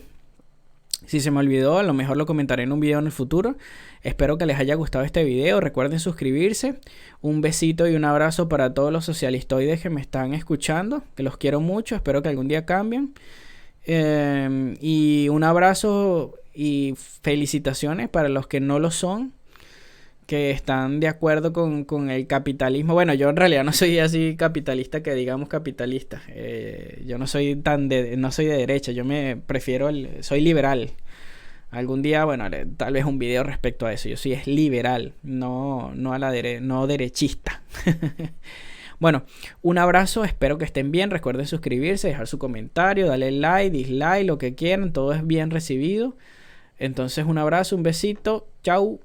Si se me olvidó, a lo mejor lo comentaré en un video en el futuro. Espero que les haya gustado este video. Recuerden suscribirse. Un besito y un abrazo para todos los socialistoides que me están escuchando, que los quiero mucho. Espero que algún día cambien. Y un abrazo y felicitaciones para los que no lo son, que están de acuerdo con el capitalismo. Bueno, yo en realidad no soy así capitalista que digamos capitalista. Yo no soy no soy de derecha. Yo soy liberal. Algún día, bueno, tal vez un video respecto a eso. Yo soy liberal, no derechista. Bueno, un abrazo, espero que estén bien. Recuerden suscribirse, dejar su comentario, darle like, dislike, lo que quieran. Todo es bien recibido. Entonces, un abrazo, un besito. Chau.